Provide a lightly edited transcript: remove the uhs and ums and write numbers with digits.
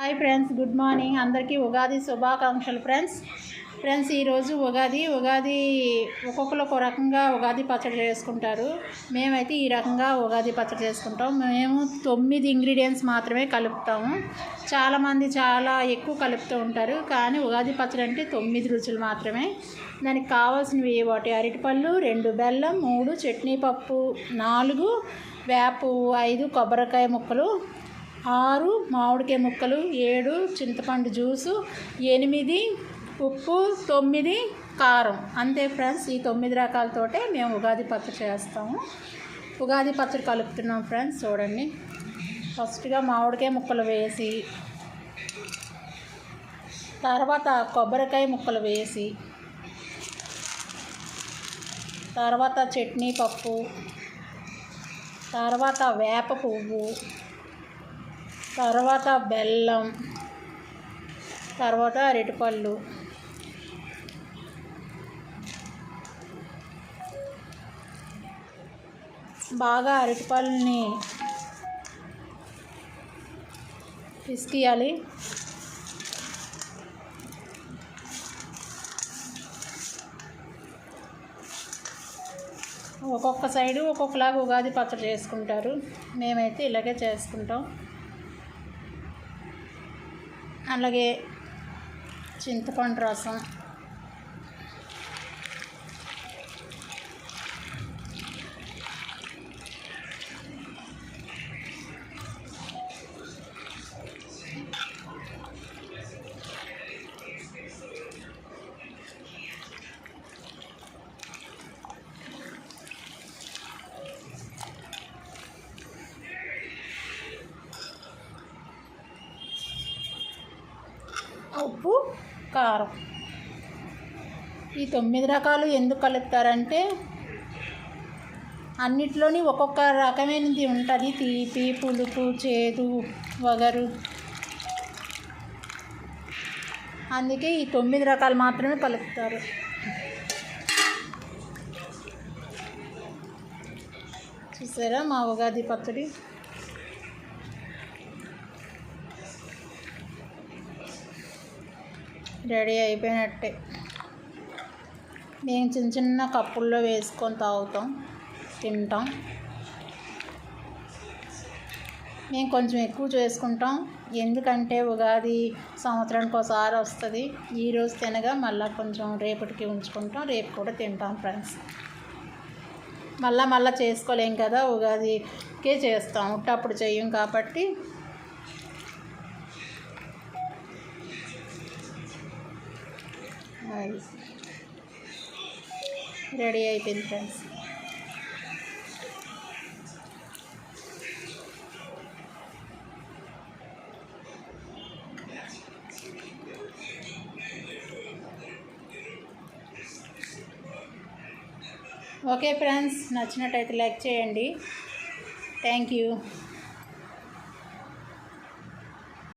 Hi friends, good morning. అందరికీ ఉగాది శుభాకాంక్షలు friends ఈరోజు ఉగాది ఒక్కొక్కరు ఒక రకంగా ఉగాది పచ్చడి చేసుకుంటారు. మేమైతే ఈ రకంగా ఉగాది పచ్చడి చేసుకుంటాం. మేము 9 ఇంగ్రీడియంట్స్ మాత్రమే కలుపుతాము. చాలామంది చాలా ఎక్కువ కలుపుతూ ఉంటారు, కానీ ఉగాది పచ్చడి అంటే 9 రుచులు మాత్రమే. దానికి కావాల్సినవి ఒకటి అరటిపళ్ళు, 2 బెల్లం, 3 చట్నీ పప్పు, 4 వేపు, 5 కొబ్బరికాయ ముక్కలు, 6 మామిడికాయ ముక్కలు, 7 చింతపండు జ్యూసు, 8 ఉప్పు, 9 కారం. అంతే ఫ్రెండ్స్, ఈ 9 రకాలతోటే మేము ఉగాది పచ్చడి చేస్తాము. ఉగాది పచ్చడి కలుపుతున్నాం ఫ్రెండ్స్. చూడండి, ఫస్ట్గా మామిడికాయ ముక్కలు వేసి, తర్వాత కొబ్బరికాయ ముక్కలు వేసి, తర్వాత చట్నీ పప్పు, తర్వాత వేప పువ్వు, తర్వాత బెల్లం, తర్వాత అరటిపళ్ళు, బాగా అరటిపళ్ళని పిసికియాలి. ఒక్కొక్క సైడు ఒక్కొక్కలాగా ఉగాది పచ్చడి చేసుకుంటారు. మేమైతే ఇలాగే చేసుకుంటాం. అలాగే చింతపండు రసం, ఉప్పు, కారం. ఈ 9 రకాలు ఎందుకు కలుపుతారంటే అన్నిట్లోని ఒక్కొక్క రకమైనది ఉంటుంది. తీపి, పులుపు, చేదు, వగరు. అందుకే ఈ 9 రకాలు మాత్రమే కలుపుతారు. చూసారా మా ఉగాది పచ్చడి? రెడీ అయిపోయినట్టే. మేము చిన్న చిన్న కప్పుల్లో వేసుకొని తాగుతాం, తింటాం. మేము కొంచెం ఎక్కువ చేసుకుంటాం, ఎందుకంటే ఉగాది సంవత్సరానికి ఒకసారి వస్తుంది. ఈరోజు తినగా మళ్ళీ కొంచెం రేపటికి ఉంచుకుంటాం, రేపు కూడా తింటాం ఫ్రెండ్స్. మళ్ళా చేసుకోలేం కదా, ఉగాదికే చేస్తాం, ఉట్టప్పుడు చెయ్యం కాబట్టి. రెడీ అయిపోయింది ఫ్రెండ్స్. ఓకే ఫ్రెండ్స్, నచ్చినట్టయితే లైక్ చేయండి. Thank you.